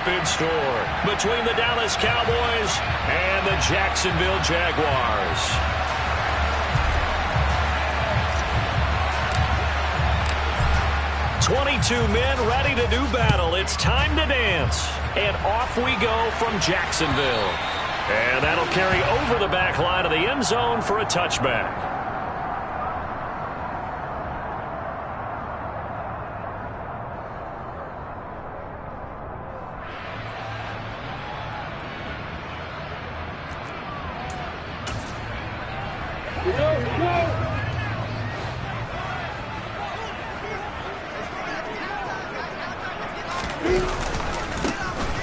in store between the Dallas Cowboys and the Jacksonville Jaguars. "22 men ready to do battle. It's time to dance." And off we go from Jacksonville. And that'll carry over the back line of the end zone for a touchback.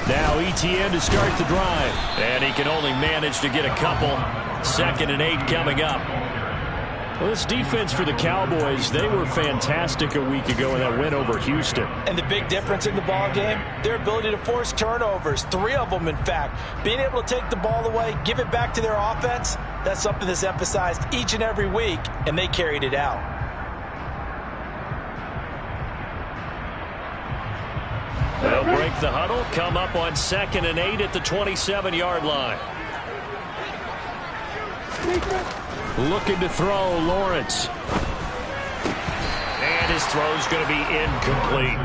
Now ETN to start the drive. And he can only manage to get a couple. 2nd and 8 coming up. Well, this defense for the Cowboys, they were fantastic a week ago in that win over Houston. And the big difference in the ball game, their ability to force turnovers, 3 of them in fact. Being able to take the ball away, give it back to their offense, that's something that's emphasized each and every week, and they carried it out. They'll break the huddle, come up on 2nd and 8 at the 27-yard line. Looking to throw, Lawrence. And his throw's going to be incomplete.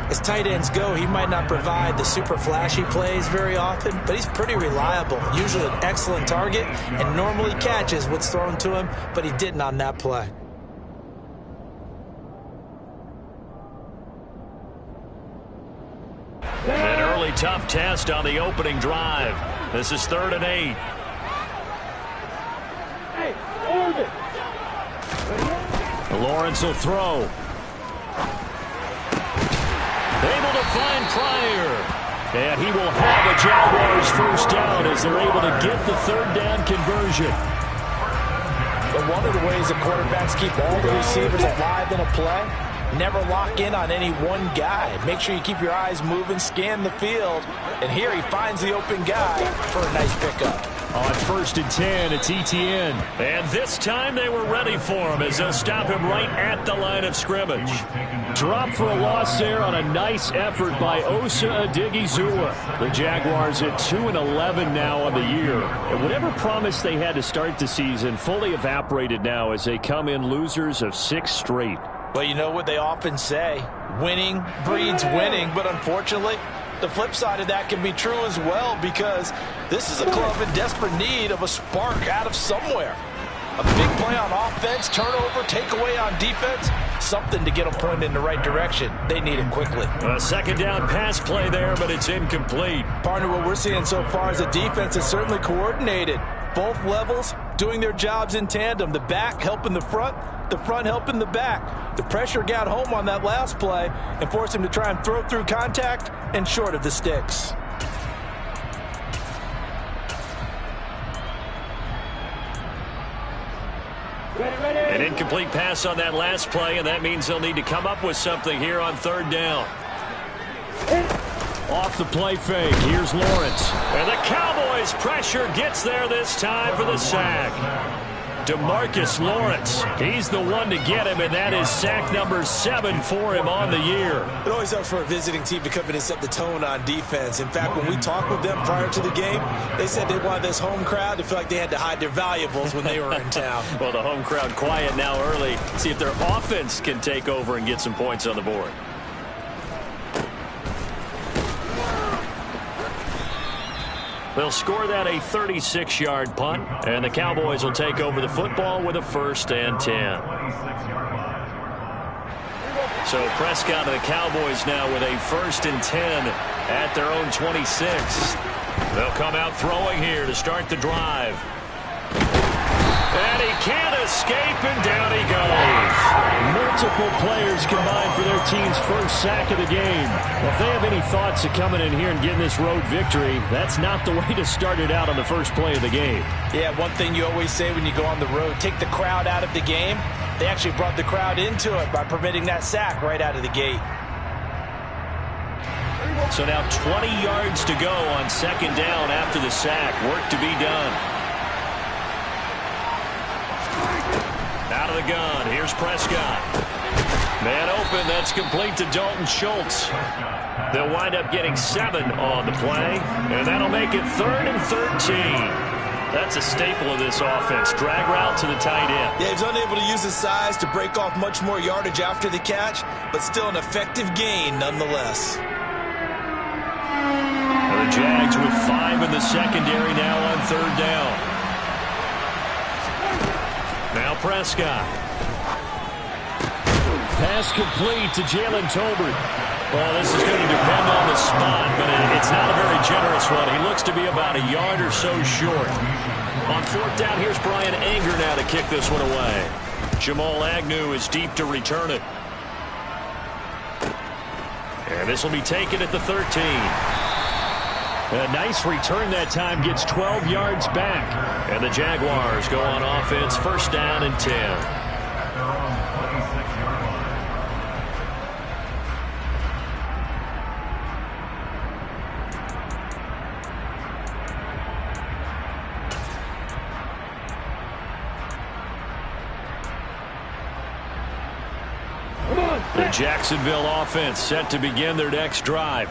As tight ends go, he might not provide the super flashy plays very often, but he's pretty reliable. Usually an excellent target and normally catches what's thrown to him, but he didn't on that play. An early tough test on the opening drive. This is 3rd and 8. Lawrence will throw. Able to find Pryor. And he will have a Jaguars first down as they're able to get the 3rd down conversion. But one of the ways that quarterbacks keep all the receivers alive in a play, never lock in on any one guy. Make sure you keep your eyes moving, scan the field. And here he finds the open guy for a nice pickup. On 1st and 10, it's ETN. And this time they were ready for him as they'll stop him right at the line of scrimmage. Drop for a loss there on a nice effort by Osa Odighizuwa. The Jaguars at 2-11 now on the year. And whatever promise they had to start the season fully evaporated now as they come in losers of 6 straight. Well, you know what they often say, winning breeds winning, but unfortunately, the flip side of that can be true as well because this is a club in desperate need of a spark out of somewhere. A big play on offense, turnover, takeaway on defense, something to get them pointed in the right direction. They need it quickly. A 2nd down pass play there, but it's incomplete. Partner, what we're seeing so far is a defense that's certainly coordinated. Both levels doing their jobs in tandem. The back helping the front helping the back. The pressure got home on that last play and forced him to try and throw through contact and short of the sticks. An incomplete pass on that last play, and that means they'll need to come up with something here on 3rd down. Off the play fake, here's Lawrence. And the Cowboys' pressure gets there this time for the sack. DeMarcus Lawrence, he's the one to get him, and that is sack number 7 for him on the year. It always helps for a visiting team to come in and set the tone on defense. In fact, when we talked with them prior to the game, they said they wanted this home crowd to feel like they had to hide their valuables when they were in town. Well, the home crowd quiet now early. See if their offense can take over and get some points on the board. They'll score that a 36-yard punt, and the Cowboys will take over the football with a 1st and 10. So Prescott and the Cowboys now with a 1st and 10 at their own 26. They'll come out throwing here to start the drive. And he can't escape, and down he goes. Multiple players combined for their team's first sack of the game. Well, if they have any thoughts of coming in here and getting this road victory, that's not the way to start it out on the first play of the game. Yeah, one thing you always say when you go on the road, take the crowd out of the game. They actually brought the crowd into it by permitting that sack right out of the gate. So now 20 yards to go on 2nd down after the sack. Work to be done. Out of the gun, here's Prescott. Man open, that's complete to Dalton Schultz. They'll wind up getting 7 on the play, and that'll make it 3rd and 13. That's a staple of this offense. Drag route to the tight end. Yeah, he's unable to use his size to break off much more yardage after the catch, but still an effective gain nonetheless. And the Jags with 5 in the secondary now on 3rd down. Now Prescott. Pass complete to Jalen Tolbert. Well, this is going to depend on the spot, but it's not a very generous one. He looks to be about a yard or so short. On 4th down, here's Brian Anger now to kick this one away. Jamal Agnew is deep to return it. And this will be taken at the 13. A nice return that time, gets 12 yards back. And the Jaguars go on offense, 1st down and 10. The Jacksonville offense set to begin their next drive.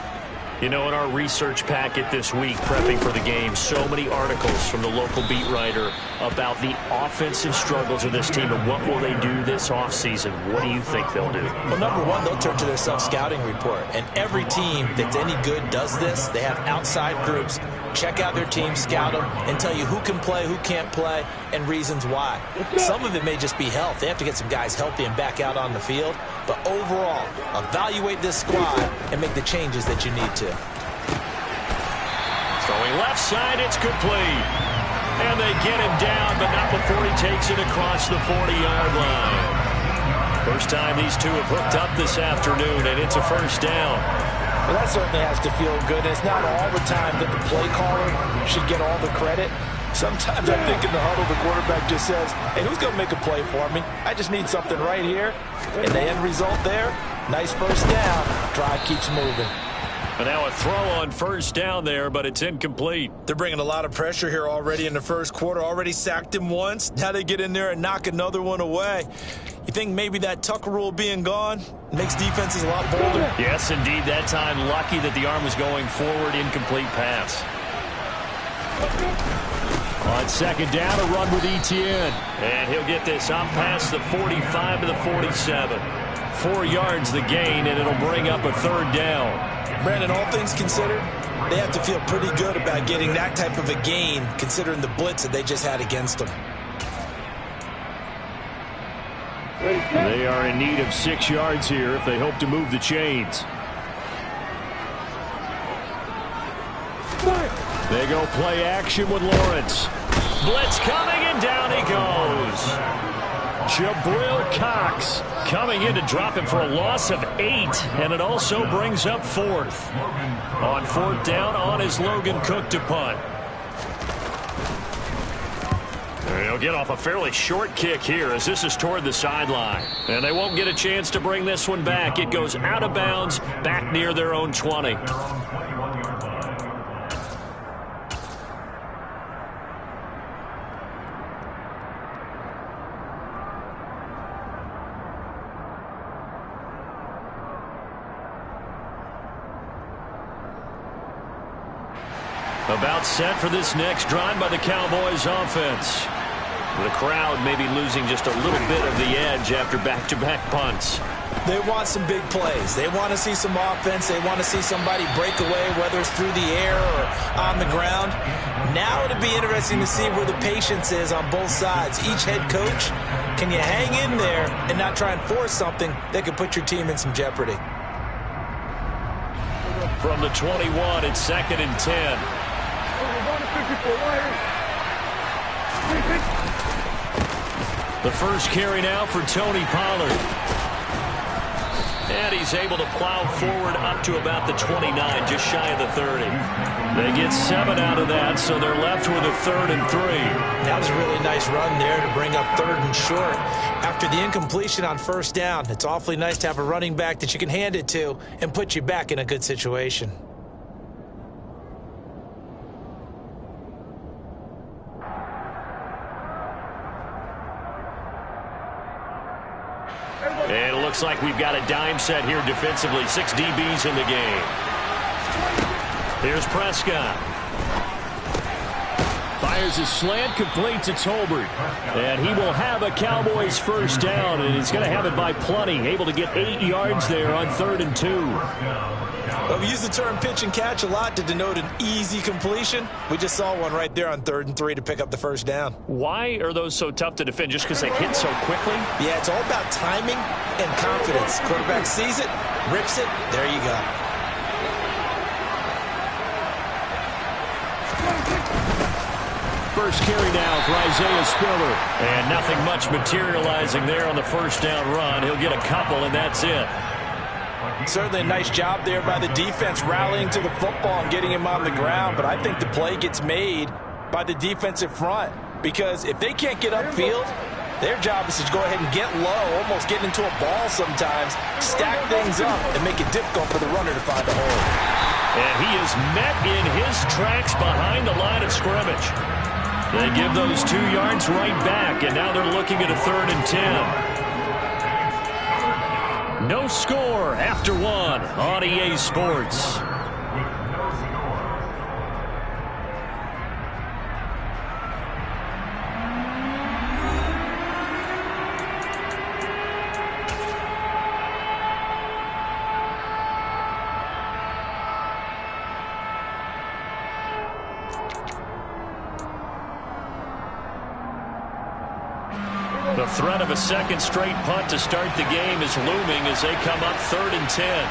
You know, in our research packet this week, prepping for the game, so many articles from the local beat writer about the offensive struggles of this team and what will they do this offseason. What do you think they'll do? Well, number one, they'll turn to their self-scouting report. And every team that's any good does this. They have outside groups. Check out their team, scout them, and tell you who can play, who can't play, and reasons why. Some of it may just be health. They have to get some guys healthy and back out on the field. But overall, evaluate this squad and make the changes that you need to. Throwing left side, it's complete. And they get him down, but not before he takes it across the 40-yard line. First time these two have hooked up this afternoon, and it's a 1st down. Well, that certainly has to feel good. It's not all the time that the play caller should get all the credit. Sometimes I think in the huddle, the quarterback just says, hey, who's going to make a play for me? I just need something right here. And the end result there, nice 1st down. Drive keeps moving. But now a throw on 1st down there, but it's incomplete. They're bringing a lot of pressure here already in the 1st quarter. Already sacked him once. Now they get in there and knock another one away. You think maybe that Tucker rule being gone makes defenses a lot bolder? Yes, indeed. That time, lucky that the arm was going forward. Incomplete pass. On 2nd down, a run with Etienne. And he'll get this up past the 45 to the 47. 4 yards the gain, and it'll bring up a 3rd down. Brandon, all things considered, they have to feel pretty good about getting that type of a gain, considering the blitz that they just had against them. They are in need of 6 yards here if they hope to move the chains. They go play action with Lawrence. Blitz coming, and down he goes. Jabril Cox coming in to drop him for a loss of 8, and it also brings up 4th. On 4th down, on is Logan Cook to punt. He'll get off a fairly short kick here as this is toward the sideline. And they won't get a chance to bring this one back. It goes out of bounds back near their own 20. About set for this next drive by the Cowboys offense. The crowd may be losing just a little bit of the edge after back-to-back punts. They want some big plays. They want to see some offense. They want to see somebody break away, whether it's through the air or on the ground. Now it'll be interesting to see where the patience is on both sides. Each head coach, can you hang in there and not try and force something that could put your team in some jeopardy? From the 21, it's 2nd and 10. The first carry now for Tony Pollard. And he's able to plow forward up to about the 29, just shy of the 30. They get 7 out of that, so they're left with a 3rd and 3. That was a really nice run there to bring up 3rd and short. After the incompletion on 1st down, it's awfully nice to have a running back that you can hand it to and put you back in a good situation. And it looks like we've got a dime set here defensively. 6 DBs in the game. Here's Prescott. Fires a slant, complete to Tolbert. And he will have a Cowboys first down, and he's going to have it by plenty. Able to get 8 yards there on 3rd and 2. Well, we use the term pitch and catch a lot to denote an easy completion. We just saw one right there on 3rd and 3 to pick up the first down. Why are those so tough to defend? Just because they hit so quickly? Yeah, it's all about timing and confidence. Quarterback sees it, rips it, there you go. First carry now for Isaiah Spiller. And nothing much materializing there on the first down run. He'll get a couple, and that's it. Certainly a nice job there by the defense rallying to the football and getting him on the ground. But I think the play gets made by the defensive front. Because if they can't get upfield, their job is to go ahead and get low, almost get into a ball sometimes, stack things up, and make it difficult for the runner to find a hole. And he is met in his tracks behind the line of scrimmage. They give those 2 yards right back, and now they're looking at a 3rd and 10. No score after 1 on EA Sports. The threat of a second straight punt to start the game is looming as they come up 3rd and 10.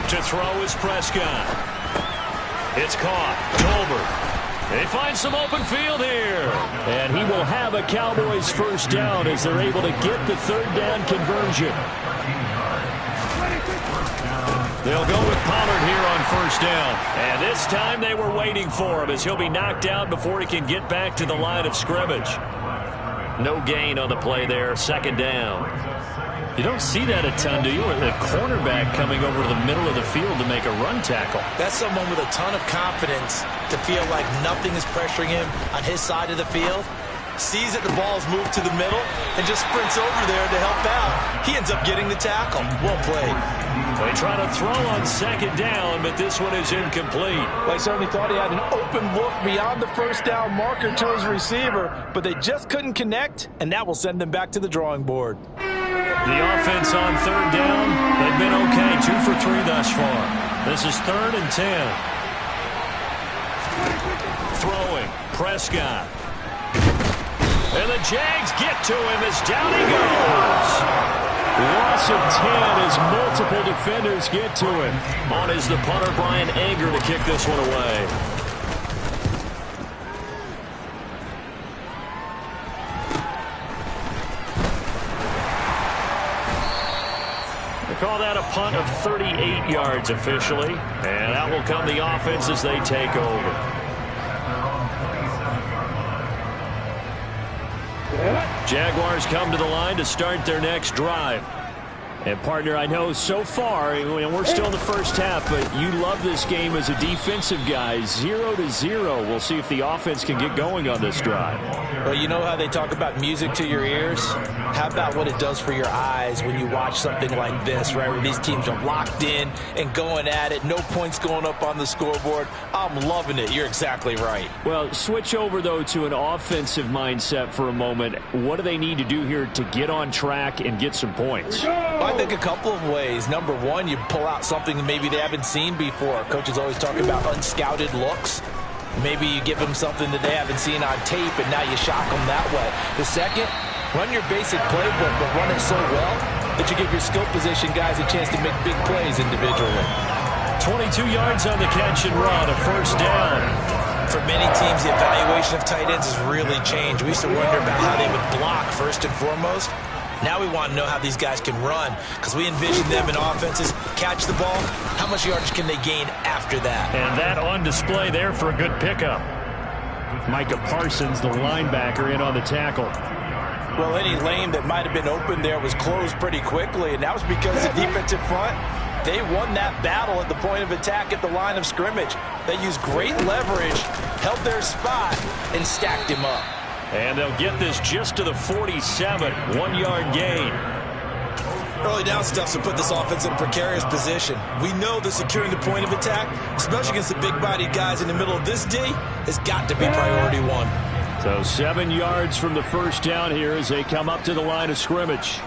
To throw is Prescott. It's caught. Tolbert. They find some open field here. And he will have a Cowboys first down as they're able to get the 3rd down conversion. They'll go with Pollard here on first down. And this time they were waiting for him as he'll be knocked down before he can get back to the line of scrimmage. No gain on the play there, 2nd down. You don't see that a ton, do you? A cornerback coming over to the middle of the field to make a run tackle. That's someone with a ton of confidence to feel like nothing is pressuring him on his side of the field. Sees that the ball's moved to the middle and just sprints over there to help out. He ends up getting the tackle. Well played. They try to throw on 2nd down, but this one is incomplete. They certainly thought he had an open look beyond the first down marker to his receiver, but they just couldn't connect, and that will send them back to the drawing board. The offense on 3rd down, they've been okay, 2 for 3 thus far. This is 3rd and 10. Throwing, Prescott. And the Jags get to him as down he goes. Loss of 10 as multiple defenders get to him. On is the punter, Brian Anger, to kick this one away. They call that a punt of 38 yards officially. And out will come the offense as they take over. Jaguars come to the line to start their next drive. And, partner, I know so far, and we're still in the first half, but you love this game as a defensive guy. 0-0. We'll see if the offense can get going on this drive. Well, you know how they talk about music to your ears? How about what it does for your eyes when you watch something like this, right, where these teams are locked in and going at it, no points going up on the scoreboard? I'm loving it. You're exactly right. Well, switch over, though, to an offensive mindset for a moment. What do they need to do here to get on track and get some points? I think a couple of ways. Number one, you pull out something maybe they haven't seen before. Coaches always talk about unscouted looks. Maybe you give them something that they haven't seen on tape, and now you shock them that way. The second, run your basic playbook, but run it so well that you give your skill position guys a chance to make big plays individually. 22 yards on the catch and run, a first down. For many teams, the evaluation of tight ends has really changed. We used to wonder about how they would block first and foremost. Now we want to know how these guys can run, because we envision them in offenses catch the ball. How much yardage can they gain after that? And that on display there for a good pickup. Micah Parsons, the linebacker, in on the tackle. Well, any lane that might have been open there was closed pretty quickly, and that was because the defensive front, they won that battle at the point of attack at the line of scrimmage. They used great leverage, held their spot, and stacked him up. And they'll get this just to the 47, 1-yard gain. Early down stuffs will put this offense in a precarious position. We know that securing the point of attack, especially against the big-bodied guys in the middle of this D, has got to be priority one. So 7 yards from the first down here as they come up to the line of scrimmage.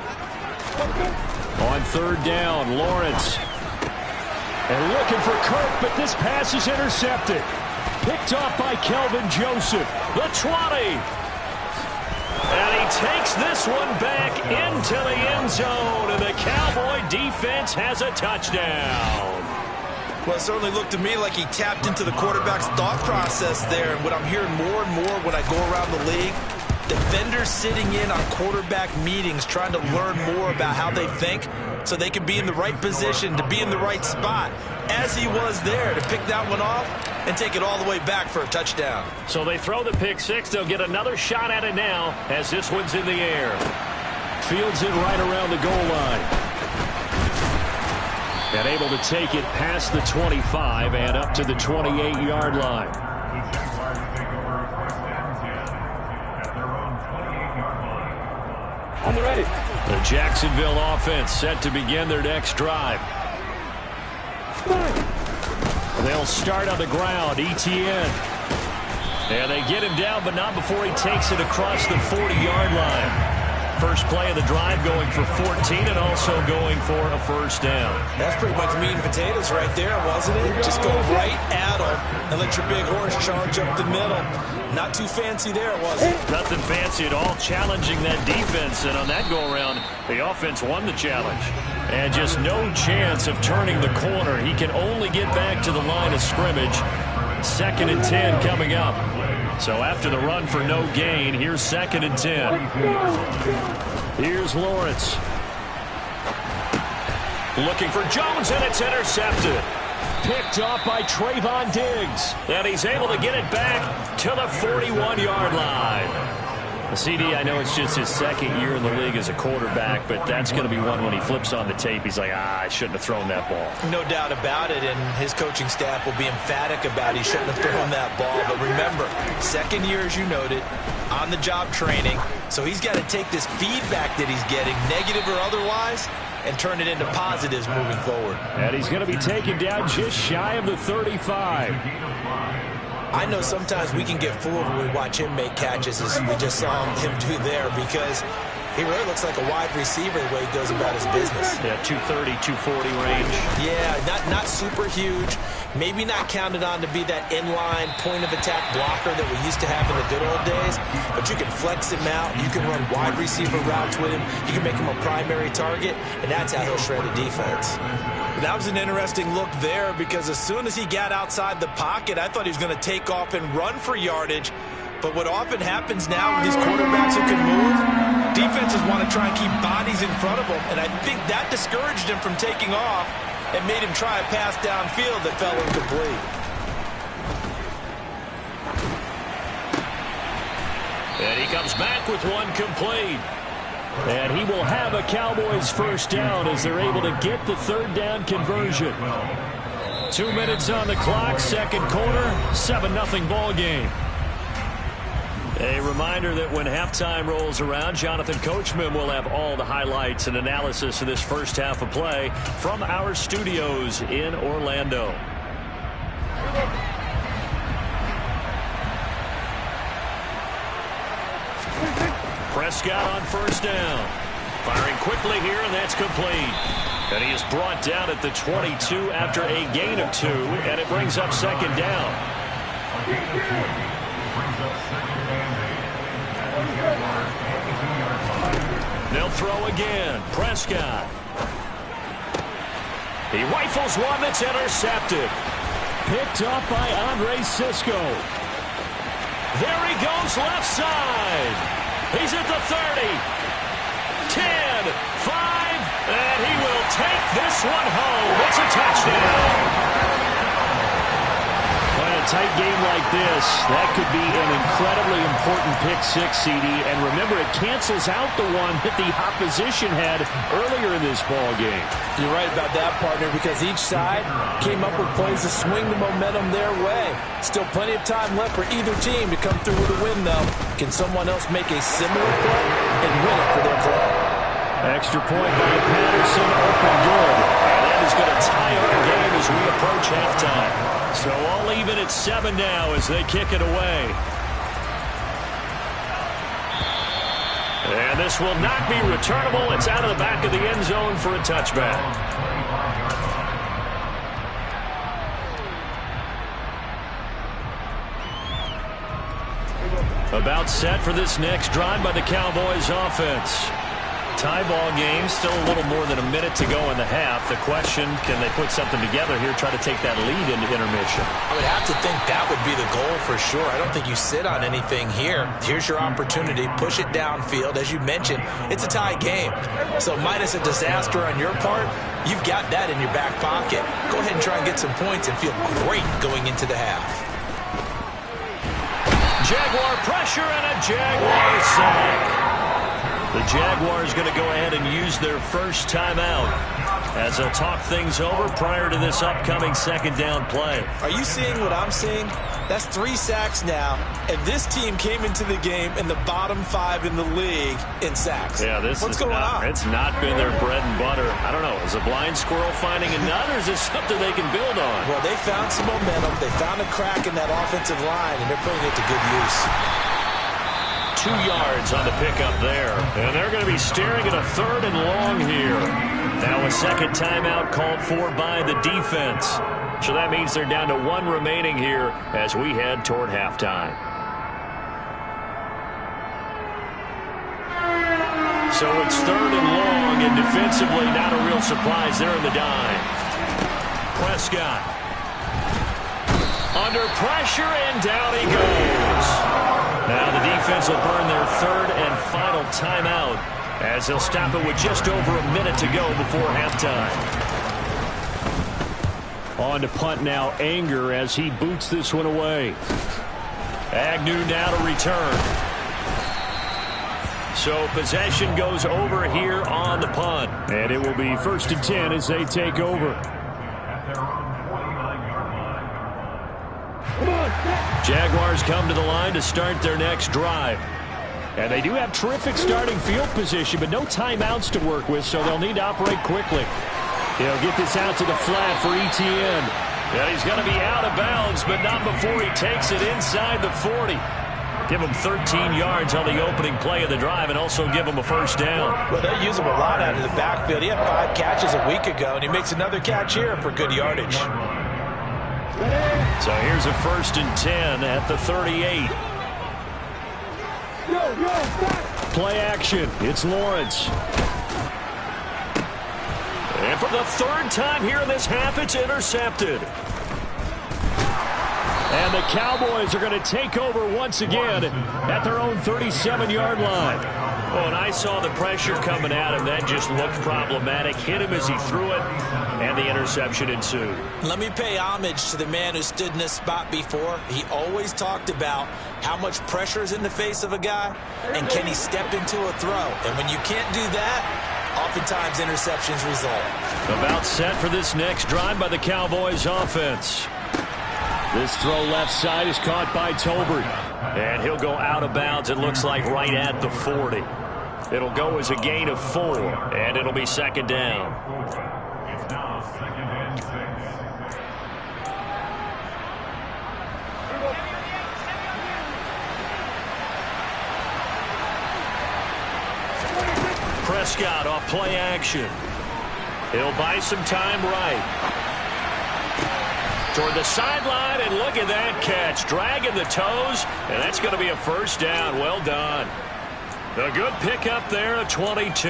On third down, Lawrence. And looking for Kirk, but this pass is intercepted. Picked off by Kelvin Joseph. The 20. And he takes this one back into the end zone, and the Cowboy defense has a touchdown. Well, it certainly looked to me like he tapped into the quarterback's thought process there. And what I'm hearing more and more when I go around the league, defenders sitting in on quarterback meetings trying to learn more about how they think so they can be in the right position to be in the right spot, as he was there to pick that one off and take it all the way back for a touchdown. So they throw the pick six. They'll get another shot at it now as this one's in the air. Fields it right around the goal line. And able to take it past the 25 and up to the 28-yard line. On the ready. The Jacksonville offense set to begin their next drive. They'll start on the ground. Etienne. And they get him down, but not before he takes it across the 40-yard line. First play of the drive going for 14 and also going for a first down. That's pretty much meat and potatoes right there, wasn't it? Just go right at him and let your big horse charge up the middle. Not too fancy there, was it? Nothing fancy at all, challenging that defense. And on that go-around, the offense won the challenge. And just no chance of turning the corner. He can only get back to the line of scrimmage. 2nd and 10 coming up. So after the run for no gain, here's 2nd and 10. Here's Lawrence. Looking for Jones, and it's intercepted. Picked off by Trayvon Diggs. And he's able to get it back to the 41-yard line. The CD, I know it's just his 2nd year in the league as a quarterback, but that's going to be one when he flips on the tape. He's like, I shouldn't have thrown that ball. No doubt about it, and his coaching staff will be emphatic about he shouldn't have thrown that ball. But remember, 2nd year, as you noted, on-the-job training. So he's got to take this feedback that he's getting, negative or otherwise, and turn it into positives moving forward. And he's going to be taken down just shy of the 35. I know sometimes we can get fooled when we watch him make catches, as we just saw him do there, because he really looks like a wide receiver the way he goes about his business. Yeah, 230, 240 range. Yeah, not super huge. Maybe not counted on to be that inline point-of-attack blocker that we used to have in the good old days, but you can flex him out. You can run wide receiver routes with him. You can make him a primary target, and that's how he'll shred a defense. That was an interesting look there, because as soon as he got outside the pocket, I thought he was going to take off and run for yardage. But what often happens now with these quarterbacks who can move, defenses want to try and keep bodies in front of them, and I think that discouraged him from taking off and made him try a pass downfield that fell incomplete. And he comes back with one complete. And he will have a Cowboys first down as they're able to get the 3rd down conversion. 2 minutes on the clock, 2nd quarter, 7-0 ball game. A reminder that when halftime rolls around, Jonathan Coachman will have all the highlights and analysis of this first half of play from our studios in Orlando. Prescott on first down. Firing quickly here, and that's complete. And he is brought down at the 22 after a gain of 2, and it brings up 2nd down. They'll throw again. Prescott. He rifles one that's intercepted. Picked up by Andre Sisco. There he goes left side. He's at the 30, 10, 5, and he will take this one home. It's a touchdown. And a tight game like this, that could be an incredibly important pick six, CD. And remember, it cancels out the one that the opposition had earlier in this ball game. You're right about that, partner, because each side came up with plays to swing the momentum their way. Still plenty of time left for either team to come through with a win, though. Can someone else make a similar play and win it for their club? Extra point by Patterson, open good. And that is going to tie our game as we approach halftime. So all even at 7 now as they kick it away. And this will not be returnable. It's out of the back of the end zone for a touchback. About set for this next drive by the Cowboys offense. Tie ball game, still a little more than a minute to go in the half. The question, can they put something together here, try to take that lead into intermission? I would have to think that would be the goal for sure. I don't think you sit on anything here. Here's your opportunity. Push it downfield. As you mentioned, it's a tie game. So minus a disaster on your part, you've got that in your back pocket. Go ahead and try and get some points and feel great going into the half. Jaguar pressure and a Jaguar sack. The Jaguars going to go ahead and use their first timeout as they'll talk things over prior to this upcoming second down play. Are you seeing what I'm seeing? That's 3 sacks now, and this team came into the game in the bottom 5 in the league in sacks. Yeah, what's going on? It's not been their bread and butter. I don't know. Is a blind squirrel finding a nut, or is this something they can build on? Well, they found some momentum. They found a crack in that offensive line, and they're putting it to good use. 2 yards on the pickup there. And they're going to be staring at a 3rd and long here. Now a second timeout called for by the defense. So that means they're down to 1 remaining here as we head toward halftime. So it's 3rd and long, and defensively not a real surprise there in the dime. Prescott. Under pressure, and down he goes. Now the defense will burn their 3rd and final timeout as they'll stop it with just over a minute to go before halftime. On to punt now, Anger as he boots this one away. Agnew now to return. So possession goes over here on the punt. And it will be 1st and 10 as they take over. Jaguars come to the line to start their next drive. And they do have terrific starting field position, but no timeouts to work with, so they'll need to operate quickly. He'll get this out to the flat for Etienne. And he's going to be out of bounds, but not before he takes it inside the 40. Give him 13 yards on the opening play of the drive and also give him a first down. Well, they use him a lot out of the backfield. He had 5 catches a week ago, and he makes another catch here for good yardage. So here's a 1st and 10 at the 38. Play action. It's Lawrence. And for the 3rd time here in this half, it's intercepted. And the Cowboys are going to take over once again at their own 37-yard line. Oh, and I saw the pressure coming at him. That just looked problematic. Hit him as he threw it, and the interception ensued. Let me pay homage to the man who stood in this spot before. He always talked about how much pressure is in the face of a guy, and can he step into a throw. And when you can't do that, oftentimes interceptions result. About set for this next drive by the Cowboys offense. This throw left side is caught by Tolbert. And he'll go out of bounds, it looks like, right at the 40. It'll go as a gain of 4, and it'll be 2nd down. Prescott off play action. He'll buy some time right. Toward the sideline, and look at that catch. Dragging the toes, and that's going to be a first down. Well done. A good pickup there at 22.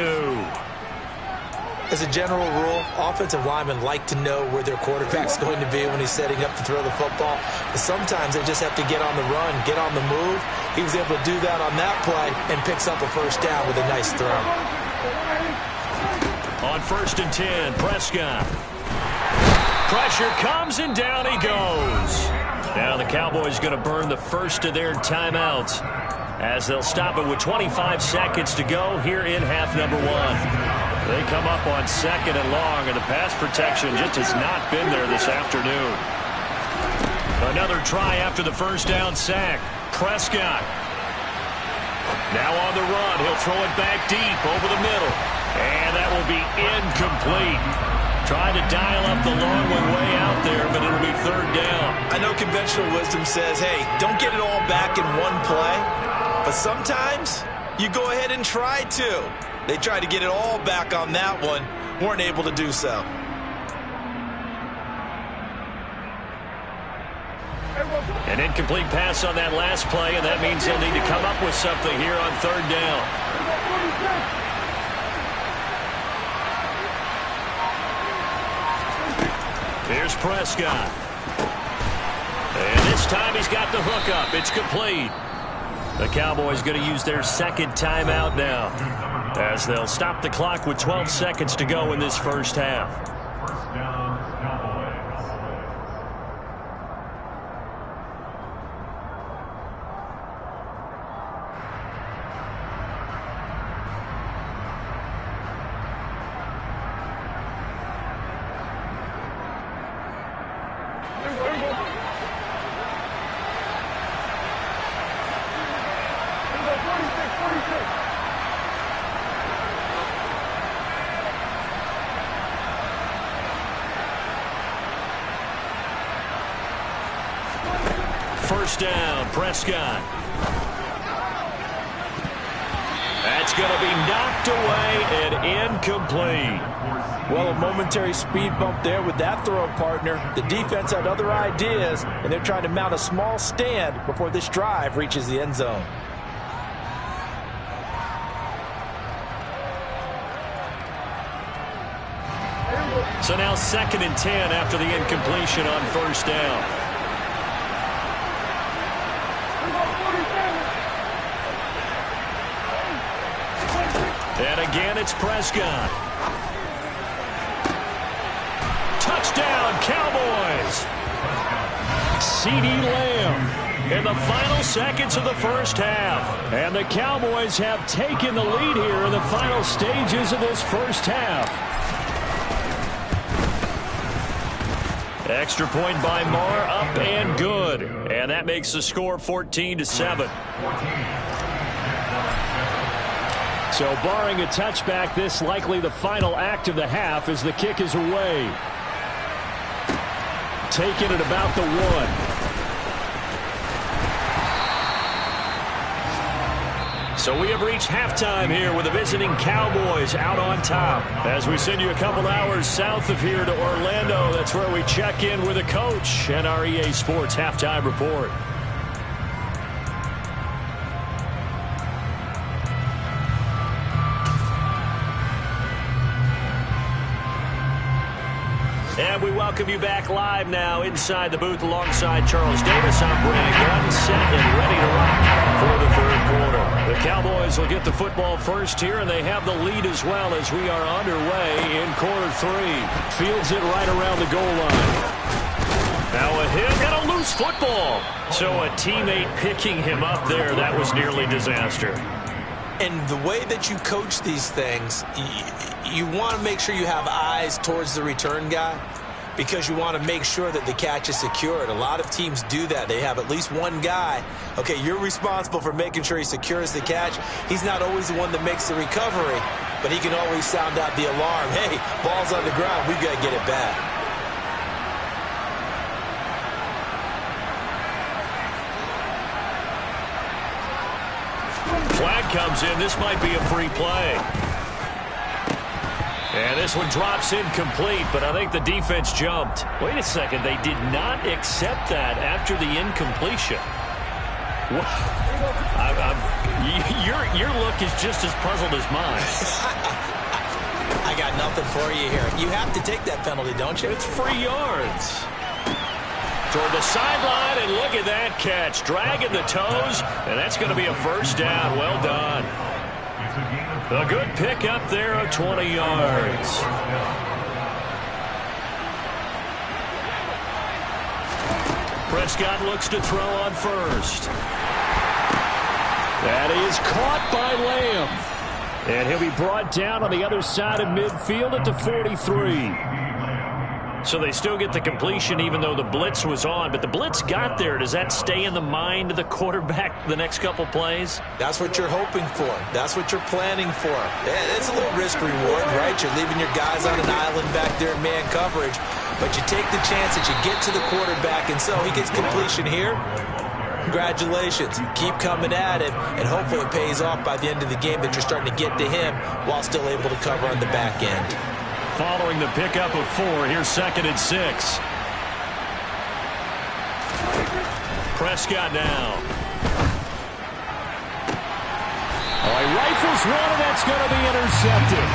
As a general rule, offensive linemen like to know where their quarterback's going to be when he's setting up to throw the football. But sometimes they just have to get on the run, get on the move. He was able to do that on that play and picks up a first down with a nice throw. On 1st and 10, Prescott. Pressure comes, and down he goes. Now the Cowboys going to burn the first of their timeouts as they'll stop it with 25 seconds to go here in half number 1. They come up on 2nd and long, and the pass protection just has not been there this afternoon. Another try after the first down sack. Prescott. Now on the run. He'll throw it back deep over the middle. And that will be incomplete. Trying to dial up the long one way out there, but it'll be 3rd down. I know conventional wisdom says, hey, don't get it all back in one play. But sometimes you go ahead and try to. They tried to get it all back on that one. Weren't able to do so. An incomplete pass on that last play, and that means they'll need to come up with something here on 3rd down. Here's Prescott. And this time he's got the hook up. It's complete. The Cowboys going to use their 2nd timeout now as they'll stop the clock with 12 seconds to go in this first half. First down, Prescott. That's going to be knocked away and incomplete. Well, a momentary speed bump there with that throw, partner. The defense had other ideas, and they're trying to mount a small stand before this drive reaches the end zone. So now 2nd and 10 after the incompletion on first down. And again, it's Prescott. Touchdown, Cowboys. CeeDee Lamb in the final seconds of the first half. And the Cowboys have taken the lead here in the final stages of this first half. Extra point by Marr, up and good. And that makes the score 14-7. So barring a touchback, this likely the final act of the half as the kick is away. Taken at about the 1. So we have reached halftime here with the visiting Cowboys out on top. As we send you a couple hours south of here to Orlando, that's where we check in with the coach and our EA Sports Halftime Report. And we welcome you back live now inside the booth alongside Charles Davis. I'm Brandon Gunn, set and ready to rock for the 3rd quarter. The Cowboys will get the football first here, and they have the lead as well as we are underway in quarter 3. Fields it right around the goal line. Now a hit and a loose football. So a teammate picking him up there, that was nearly disaster. And the way that you coach these things, you want to make sure you have eyes towards the return guy because you want to make sure that the catch is secured. A lot of teams do that. They have at least one guy. Okay, you're responsible for making sure he secures the catch. He's not always the one that makes the recovery, but he can always sound out the alarm. Hey, ball's on the ground. We've got to get it back. Flag comes in. This might be a free play. And this one drops incomplete, but I think the defense jumped. Wait a second. They did not accept that after the incompletion. Your look is just as puzzled as mine. I got nothing for you here. You have to take that penalty, don't you? It's free yards. Toward the sideline, and look at that catch. Dragging the toes, and that's going to be a first down. Well done. A good pick up there of 20 yards. Prescott looks to throw on first. That is caught by Lamb. And he'll be brought down on the other side of midfield at the 43. So they still get the completion even though the blitz was on. But the blitz got there. Does that stay in the mind of the quarterback the next couple plays? That's what you're hoping for. That's what you're planning for. It's a little risk reward, right? You're leaving your guys on an island back there in man coverage. But you take the chance that you get to the quarterback, and so he gets completion here. Congratulations. Keep coming at him, and hopefully it pays off by the end of the game that you're starting to get to him while still able to cover on the back end. Following the pickup of 4, here's 2nd and 6. Prescott now. Oh, he rifles one, and that's going to be intercepted.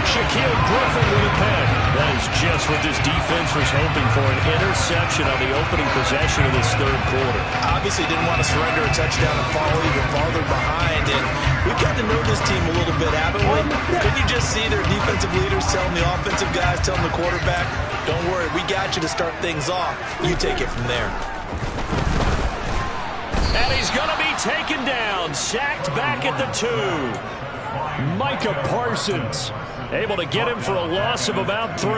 Shaquille Griffin with a pick. That is just what this defense was hoping for, an interception on the opening possession of this third quarter. Obviously didn't want to surrender a touchdown and fall even farther behind, and we've got to know this team a little bit, haven't we? Couldn't you just see their defensive leaders telling the offensive guys, telling the quarterback, don't worry, we got you to start things off. You take it from there. And he's going to be taken down, sacked back at the 2. Micah Parsons able to get him for a loss of about 3.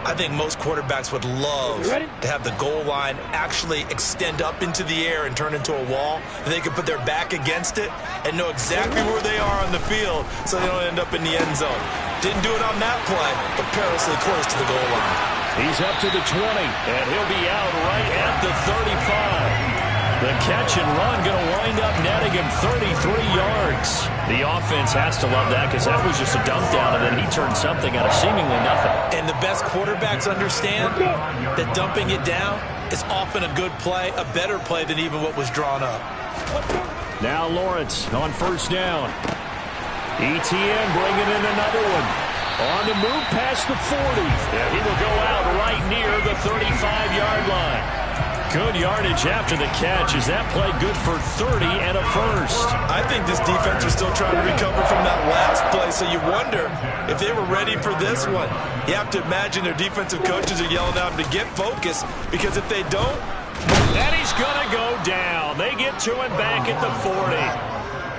I think most quarterbacks would love to have the goal line actually extend up into the air and turn into a wall. They could put their back against it and know exactly where they are on the field so they don't end up in the end zone. Didn't do it on that play, but perilously close to the goal line. He's up to the 20, and he'll be out right at the 35. The catch and run going to wind up netting him 33 yards. The offense has to love that because that was just a dump down, and then he turned something out of seemingly nothing. And the best quarterbacks understand that dumping it down is often a good play, a better play than even what was drawn up. Now Lawrence on first down. ETN bringing in another one. On the move past the 40. Yeah, he will go out right near the 35-yard line. Good yardage after the catch. Is that play good for 30 and a first? I think this defense was still trying to recover from that last play, so you wonder if they were ready for this one. You have to imagine their defensive coaches are yelling at them to get focused, because if they don't... And he's going to go down. They get to him back at the 40.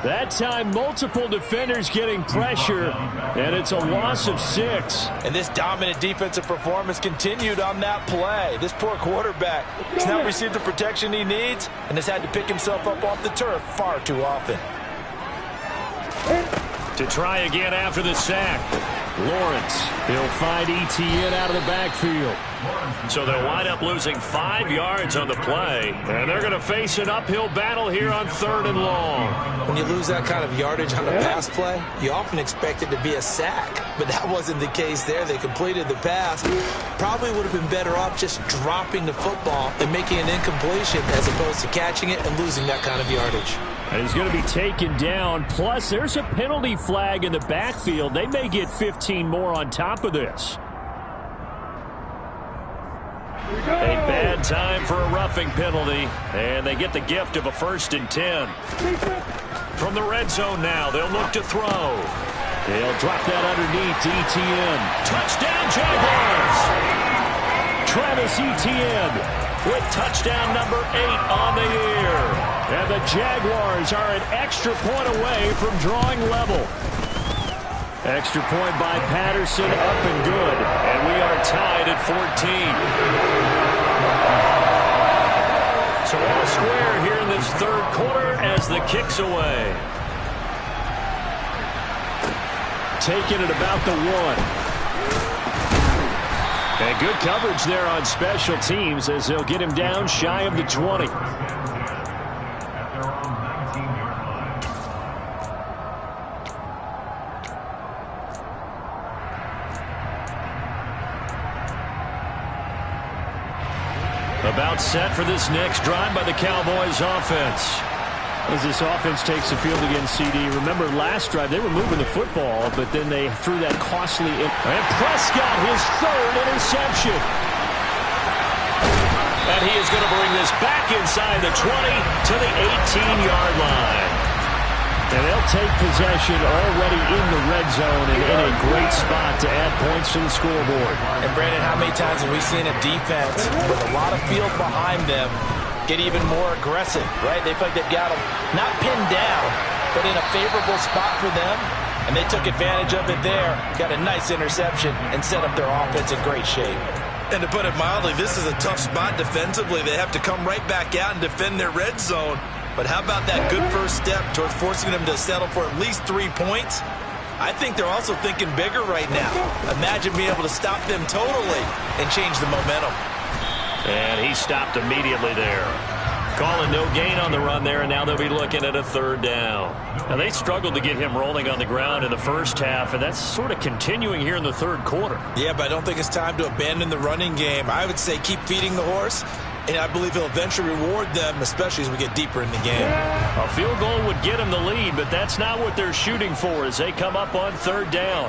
That time, multiple defenders getting pressure, and it's a loss of 6. And this dominant defensive performance continued on that play. This poor quarterback has not received the protection he needs and has had to pick himself up off the turf far too often. To try again after the sack. Lawrence, he'll find ETN out of the backfield. So they'll wind up losing 5 yards on the play, and they're going to face an uphill battle here on 3rd and long. When you lose that kind of yardage on a pass play, you often expect it to be a sack, but that wasn't the case there. They completed the pass. Probably would have been better off just dropping the football and making an incompletion as opposed to catching it and losing that kind of yardage. And he's going to be taken down. Plus, there's a penalty flag in the backfield. They may get 15 more on top of this. A bad time for a roughing penalty, and they get the gift of a 1st and 10. From the red zone now, they'll look to throw. They'll drop that underneath to ETN. Touchdown, Jaguars! Travis Etienne with touchdown number 8 on the year. And the Jaguars are an extra point away from drawing level. Extra point by Patterson, up and good. And we are tied at 14. So all square here in this 3rd quarter as the kick's away. Taking it about the 1. And good coverage there on special teams as they'll get him down shy of the 20. About set for this next drive by the Cowboys offense. As this offense takes the field against CD. Remember last drive they were moving the football, but then they threw that costly... And Prescott, his 3rd interception. And he is going to bring this back inside the 20 to the 18-yard line. And they'll they'll take possession already in the red zone and in a great spot to add points to the scoreboard. And, Brandon, how many times have we seen a defense with a lot of field behind them get even more aggressive, right? They feel like they've got them not pinned down, but in a favorable spot for them, and they took advantage of it there, got a nice interception, and set up their offense in great shape. And to put it mildly, this is a tough spot defensively. They have to come right back out and defend their red zone. But how about that good first step towards forcing them to settle for at least 3 points? I think they're also thinking bigger right now. Imagine being able to stop them totally and change the momentum. And he stopped immediately there. Calling no gain on the run there, and now they'll be looking at a 3rd down. Now, they struggled to get him rolling on the ground in the first half, and that's sort of continuing here in the 3rd quarter. Yeah, but I don't think it's time to abandon the running game. I would say keep feeding the horse, and I believe he'll eventually reward them, especially as we get deeper in the game. A field goal would get them the lead, but that's not what they're shooting for as they come up on 3rd down.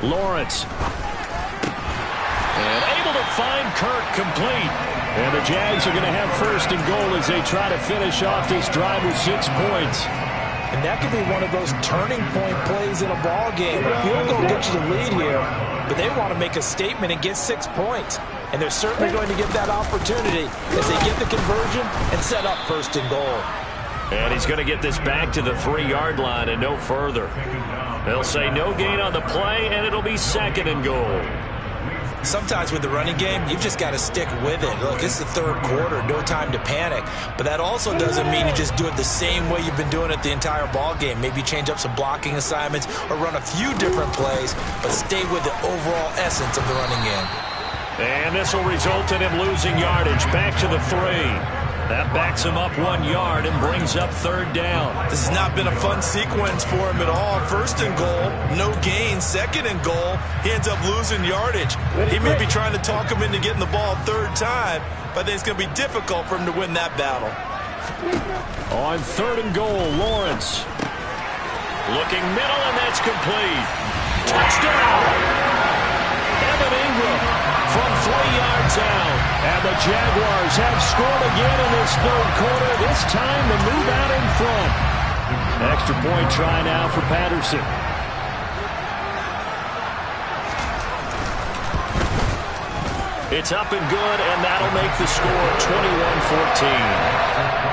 Lawrence. And able to find Kirk complete. And the Jags are going to have 1st and goal as they try to finish off this drive with 6 points. And that could be one of those turning point plays in a ball game. A field goal gets you the lead here, but they want to make a statement and get 6 points. And they're certainly going to get that opportunity as they get the conversion and set up 1st and goal. And he's going to get this back to the 3-yard line and no further. They'll say no gain on the play, and it'll be 2nd and goal. Sometimes with the running game, you've just got to stick with it. Look, it's the 3rd quarter, no time to panic. But that also doesn't mean you just do it the same way you've been doing it the entire ball game. Maybe change up some blocking assignments or run a few different plays, but stay with the overall essence of the running game. And this will result in him losing yardage back to the 3. That backs him up 1 yard and brings up 3rd down. This has not been a fun sequence for him at all. 1st and goal, no gain. 2nd and goal, he ends up losing yardage. He may be trying to talk him into getting the ball 3rd time, but I think it's going to be difficult for him to win that battle. On 3rd and goal, Lawrence. Looking middle, and that's complete. Touchdown! Evan Ingram from 3 yards out. And the Jaguars have scored again in this 3rd quarter. This time to move out in front. Extra point try now for Patterson. It's up and good, and that'll make the score 21-14.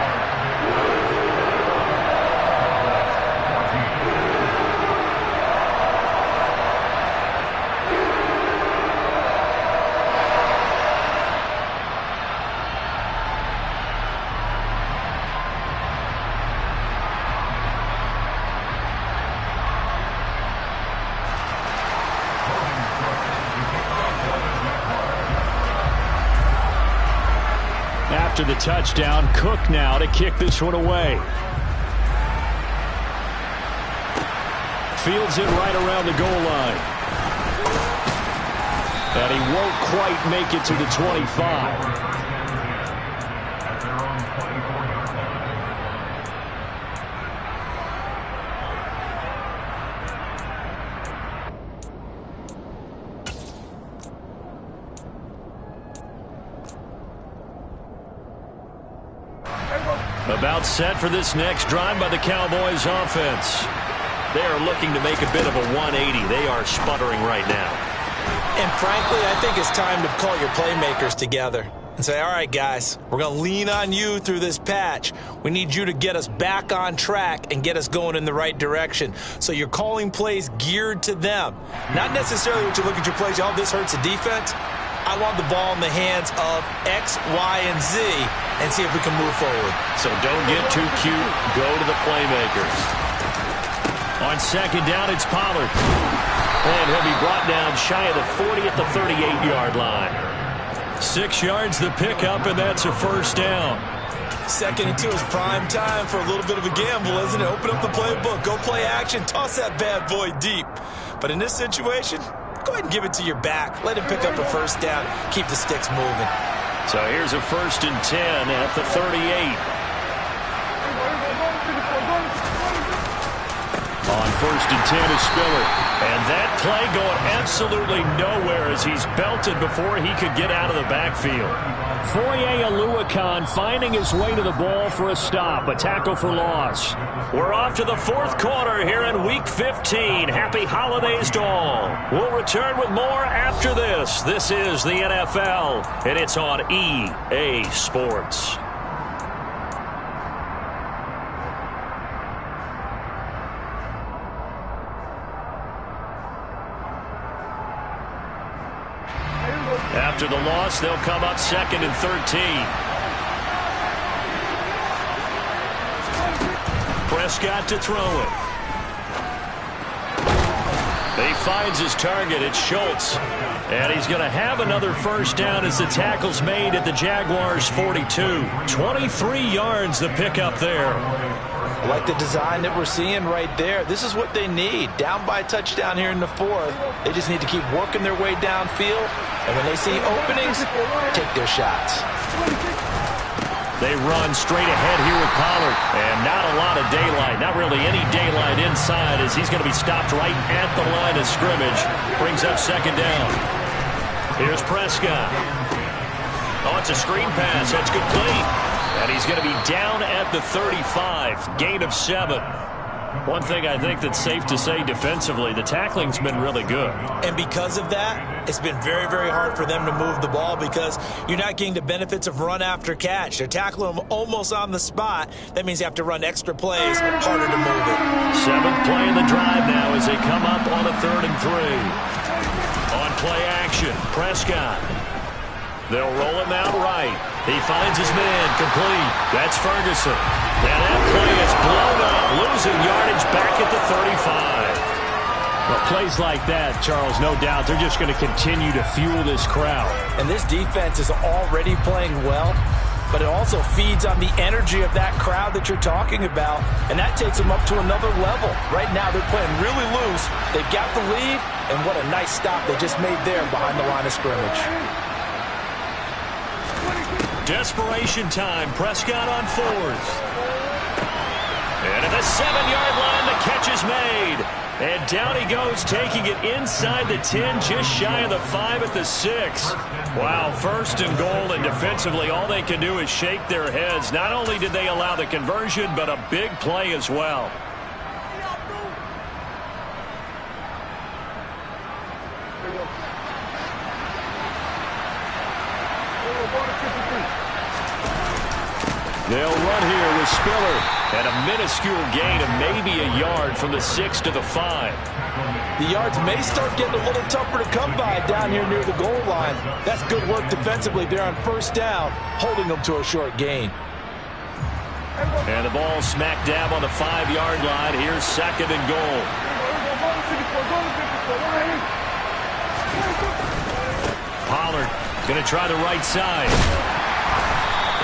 After the touchdown, Cook now to kick this one away. Fields it right around the goal line. And he won't quite make it to the 25. About set for this next drive by the Cowboys offense. They are looking to make a bit of a 180. They are sputtering right now. And frankly, I think it's time to call your playmakers together and say, all right, guys, we're going to lean on you through this patch. We need you to get us back on track and get us going in the right direction. So you're calling plays geared to them. Not necessarily what you look at your plays, oh, this hurts the defense. I want the ball in the hands of X, Y, and Z and see if we can move forward. So don't get too cute. Go to the playmakers. On 2nd down, it's Pollard. And he'll be brought down shy of the 40 at the 38-yard line. 6 yards the pickup, and that's a 1st down. 2nd and 2 is prime time for a little bit of a gamble, isn't it? Open up the playbook, go play action, toss that bad boy deep. But in this situation, go ahead and give it to your back. Let him pick up a 1st down. Keep the sticks moving. So here's a 1st and 10 at the 38. On 1st and 10 is Spiller. And that play going absolutely nowhere as he's belted before he could get out of the backfield. Foye Oluwakan finding his way to the ball for a stop. A tackle for loss. We're off to the 4th quarter here in Week 15. Happy holidays to all. We'll return with more after this. This is the NFL, and it's on EA Sports. After the loss, they'll come up 2nd and 13. Prescott to throw it. He finds his target. It's Schultz. And he's going to have another first down as the tackle's made at the Jaguars' 42. 23 yards the pickup there. I like the design that we're seeing right there. This is what they need. Down by a touchdown here in the 4th. They just need to keep working their way downfield. And when they see openings, take their shots. They run straight ahead here with Pollard. And not a lot of daylight. Not really any daylight inside as he's going to be stopped right at the line of scrimmage. Brings up 2nd down. Here's Prescott. Oh, it's a screen pass. That's complete. And he's going to be down at the 35. Gain of 7. One thing I think that's safe to say defensively, the tackling's been really good. And because of that, it's been very, very hard for them to move the ball because you're not getting the benefits of run after catch. They're tackling them almost on the spot. That means you have to run extra plays, harder to move it. 7th play in the drive now as they come up on a 3rd and 3. On play action, Prescott. They'll roll him out right. He finds his man, complete. That's Ferguson. And that play is blown up, losing yardage back at the 35. Well, plays like that, Charles, no doubt, they're just going to continue to fuel this crowd. And this defense is already playing well, but it also feeds on the energy of that crowd that you're talking about, and that takes them up to another level. Right now, they're playing really loose. They've got the lead, and what a nice stop they just made there behind the line of scrimmage. Desperation time. Prescott on 4th. And at the 7-yard line, the catch is made. And down he goes, taking it inside the 10, just shy of the 5 at the 6. Wow, 1st and goal, and defensively, all they can do is shake their heads. Not only did they allow the conversion, but a big play as well. They'll run here with Spiller. And a minuscule gain of maybe a yard from the 6 to the 5. The yards may start getting a little tougher to come by down here near the goal line. That's good work defensively there on 1st down, holding them to a short gain. And the ball smack dab on the 5-yard line. Here's 2nd and goal. Pollard going to try the right side.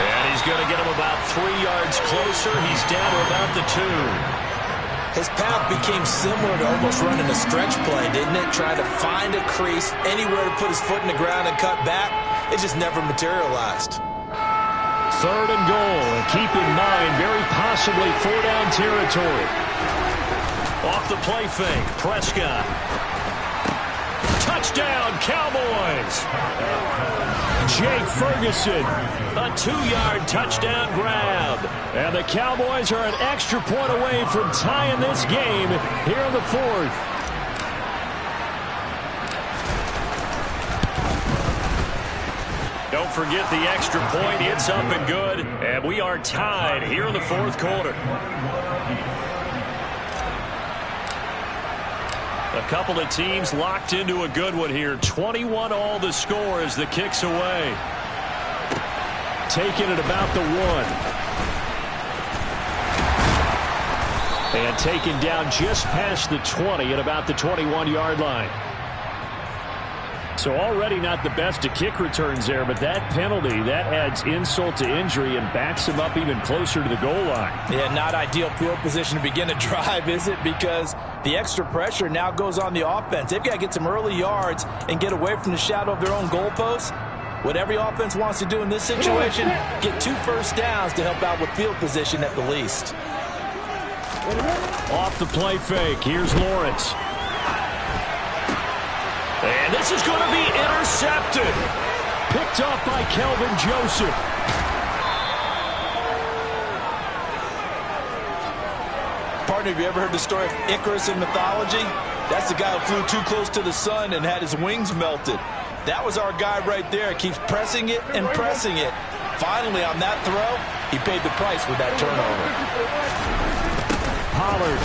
And he's going to get him about 3 yards closer. He's down to about the 2. His path became similar to almost running a stretch play, didn't it? Trying to find a crease, anywhere to put his foot in the ground and cut back. It just never materialized. 3rd and goal. And keep in mind, very possibly 4-down territory. Off the play fake, Prescott. Touchdown, Cowboys! Jake Ferguson, a 2-yard touchdown grab. And the Cowboys are an extra point away from tying this game here in the 4th. Don't forget the extra point. It's up and good. And we are tied here in the 4th quarter. A couple of teams locked into a good one here. 21 all the score as the kick's away. Taking it about the 1. And taken down just past the 20 at about the 21-yard line. So already not the best of kick returns there, but that penalty, that adds insult to injury and backs him up even closer to the goal line. Yeah, not ideal field position to begin a drive, is it? Because the extra pressure now goes on the offense. They've got to get some early yards and get away from the shadow of their own goalposts. What every offense wants to do in this situation, get 2 first downs to help out with field position at the least. Off the play fake, here's Lawrence. And this is going to be intercepted. Picked off by Kelvin Joseph. Partner, have you ever heard the story of Icarus in mythology? That's the guy who flew too close to the sun and had his wings melted. That was our guy right there. Keeps pressing it and pressing it. Finally, on that throw, he paid the price with that turnover. Pollard.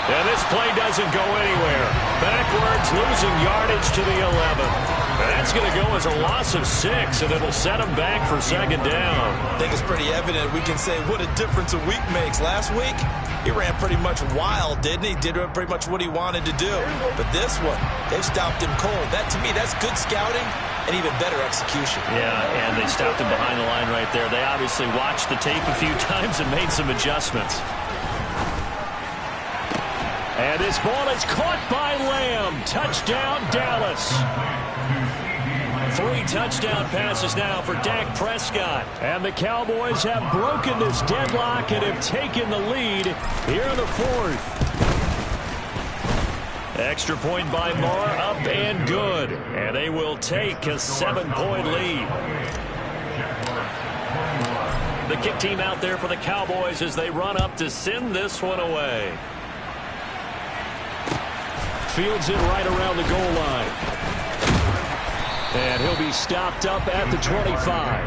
And this play doesn't go anywhere. Backwards, losing yardage to the 11. That's going to go as a loss of 6, and it'll set him back for second down. I think it's pretty evident. We can say what a difference a week makes. Last week, he ran pretty much wild, didn't he? Did pretty much what he wanted to do. But this one, they've stopped him cold. That, to me, that's good scouting and even better execution. Yeah, and they stopped him behind the line right there. They obviously watched the tape a few times and made some adjustments. And this ball is caught by Lamb. Touchdown, Dallas. 3 touchdown passes now for Dak Prescott. And the Cowboys have broken this deadlock and have taken the lead here in the 4th. Extra point by Moore, up and good. And they will take a 7-point lead. The kick team out there for the Cowboys as they run up to send this one away. Fields it right around the goal line. And he'll be stopped up at the 25.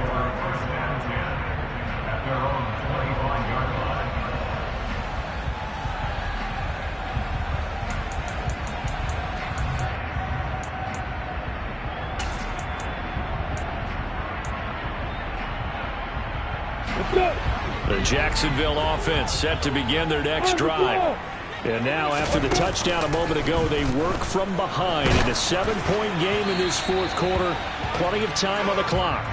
The Jacksonville offense set to begin their next drive. And now, after the touchdown a moment ago, they work from behind in a 7-point game in this 4th quarter. Plenty of time on the clock.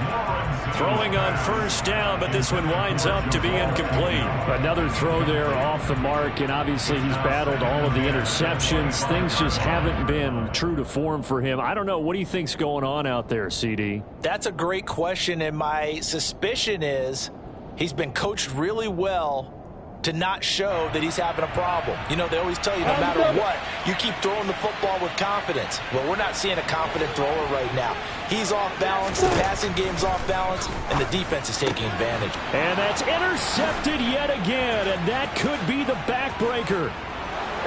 Throwing on first down, but this one winds up to be incomplete. Another throw there off the mark, and obviously he's battled all of the interceptions. Things just haven't been true to form for him. I don't know. What do you think's going on out there, CD? That's a great question, and my suspicion is he's been coached really well to not show that he's having a problem. You know, they always tell you no matter what, you keep throwing the football with confidence. Well, we're not seeing a confident thrower right now. He's off balance, the passing game's off balance, and the defense is taking advantage. And that's intercepted yet again, and that could be the backbreaker.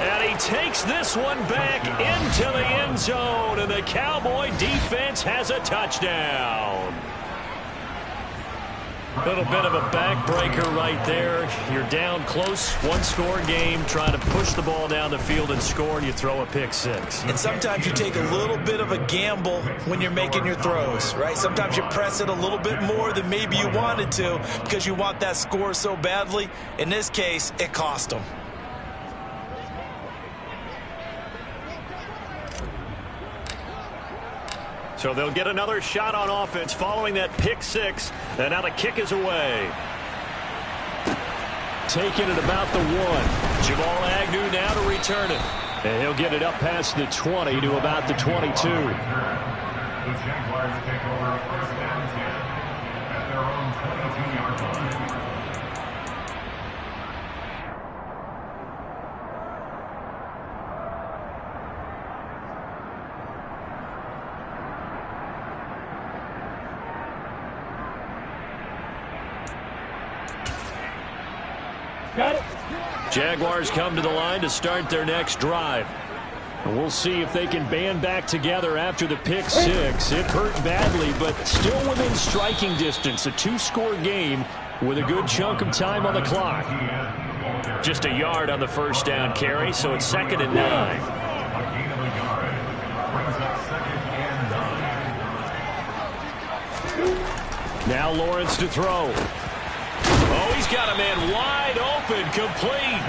And he takes this one back into the end zone, and the Cowboy defense has a touchdown. Little bit of a backbreaker right there. You're down close, 1-score game, trying to push the ball down the field and score, and you throw a pick 6. And sometimes you take a little bit of a gamble when you're making your throws, right? Sometimes you press it a little bit more than maybe you wanted to because you want that score so badly. In this case, it cost them. So they'll get another shot on offense following that pick 6. And now the kick is away. Taking it about the 1. Jamal Agnew now to return it. And he'll get it up past the 20 to about the 22. The Jaguars take over 1st and 10 at their own 22-yard line. Got it. Jaguars come to the line to start their next drive. And we'll see if they can band back together after the pick 6. It hurt badly, but still within striking distance. A 2-score game with a good chunk of time on the clock. Just a yard on the first down carry, so it's 2nd and 9. Now Lawrence to throw. Oh, he's got a man wide open, complete.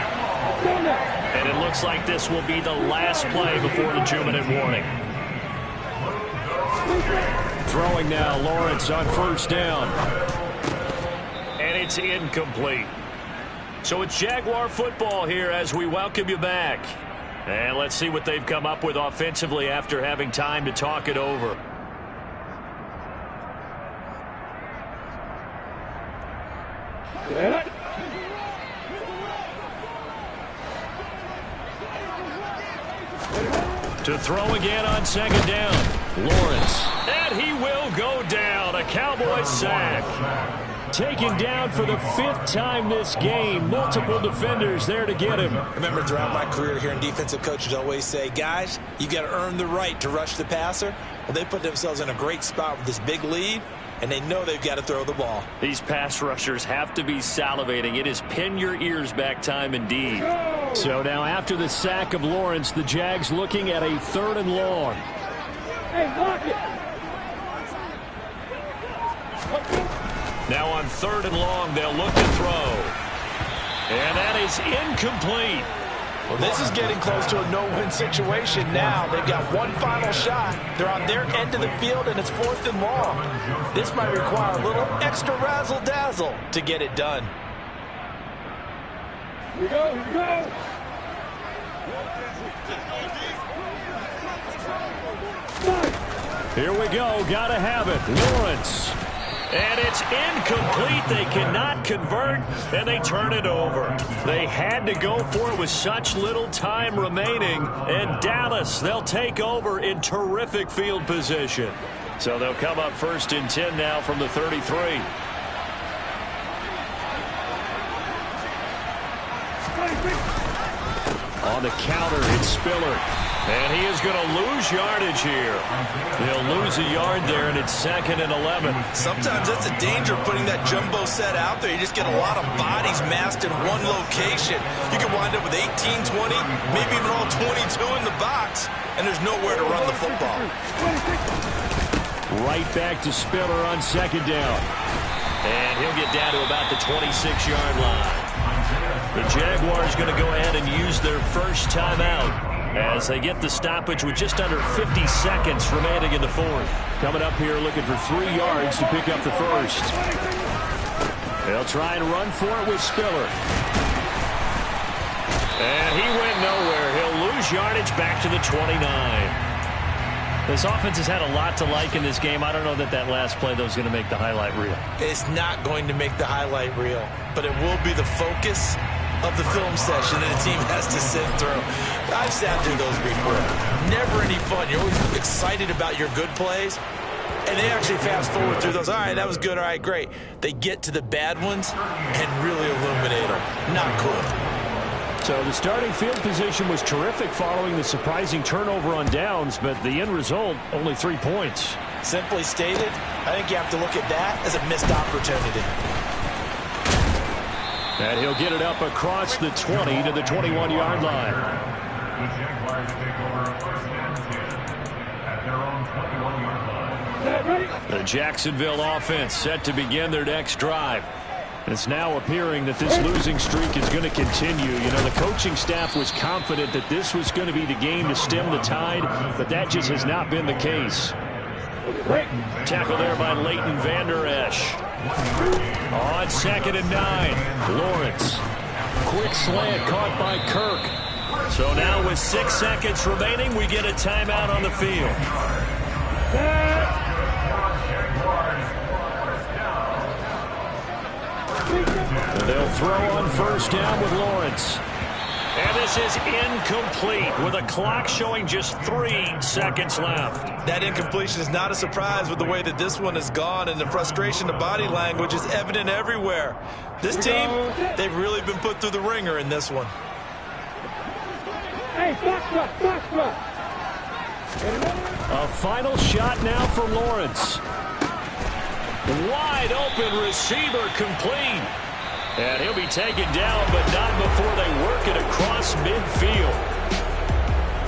And it looks like this will be the last play before the 2-minute warning. Throwing now, Lawrence on first down. And it's incomplete. So it's Jaguar football here as we welcome you back. And let's see what they've come up with offensively after having time to talk it over. To throw again on second down. Lawrence. And he will go down. A Cowboys sack. Taken down for the 5th time this game. Multiple defenders there to get him. I remember throughout my career hearing defensive coaches always say, guys, you got to earn the right to rush the passer. Well, they put themselves in a great spot with this big lead, and they know they've got to throw the ball. These pass rushers have to be salivating. It is pin your ears back time indeed. So now after the sack of Lawrence, the Jags looking at a 3rd and long. Hey, block it. Now on 3rd and long, they'll look to throw. And that is incomplete. Well, this is getting close to a no-win situation now. They've got one final shot. They're on their end of the field, and it's 4th and long. This might require a little extra razzle-dazzle to get it done. Here we go, here we go. Here we go. Gotta have it. Lawrence. And it's incomplete. They cannot convert, and they turn it over. They had to go for it with such little time remaining. And Dallas, they'll take over in terrific field position. So they'll come up 1st and 10 now from the 33. On the counter, it's Spiller. And he is going to lose yardage here. They'll lose a yard there, and it's 2nd and 11. Sometimes that's a danger putting that jumbo set out there. You just get a lot of bodies massed in one location. You can wind up with 18, 20, maybe even all 22 in the box, and there's nowhere to run the football. Right back to Spiller on 2nd down. And he'll get down to about the 26-yard line. The Jaguars going to go ahead and use their first timeout as they get the stoppage with just under 50 seconds remaining in the 4th. Coming up here looking for 3 yards to pick up the first. They'll try and run for it with Spiller. And he went nowhere. He'll lose yardage back to the 29. This offense has had a lot to like in this game. I don't know that that last play, though, is going to make the highlight reel. It's not going to make the highlight reel, but it will be the focus of the film session that a team has to sit through. I've sat through those before. Never any fun. You're always excited about your good plays, and they actually fast forward through those. All right, that was good. All right, great. They get to the bad ones and really illuminate them. Not cool. So the starting field position was terrific following the surprising turnover on downs, but the end result, only 3 points. Simply stated, I think you have to look at that as a missed opportunity. And he'll get it up across the 20 to the 21-yard line. The Jaguars take over 1st and 10 at their own 21-yard line. The Jacksonville offense set to begin their next drive. It's now appearing that this losing streak is going to continue. You know, the coaching staff was confident that this was going to be the game to stem the tide, but that just has not been the case. Tackle there by Leighton Vander Esch. On 2nd and 9, Lawrence. Quick slant caught by Kirk. So now with 6 seconds remaining, we get a timeout on the field. They'll throw on 1st down with Lawrence. And this is incomplete with a clock showing just 3 seconds left. That incompletion is not a surprise with the way that this one has gone, and the frustration of body language is evident everywhere. This team, they've really been put through the ringer in this one. Hey, box. A final shot now for Lawrence. Wide open receiver complete. And he'll be taken down, but not before they work it across midfield.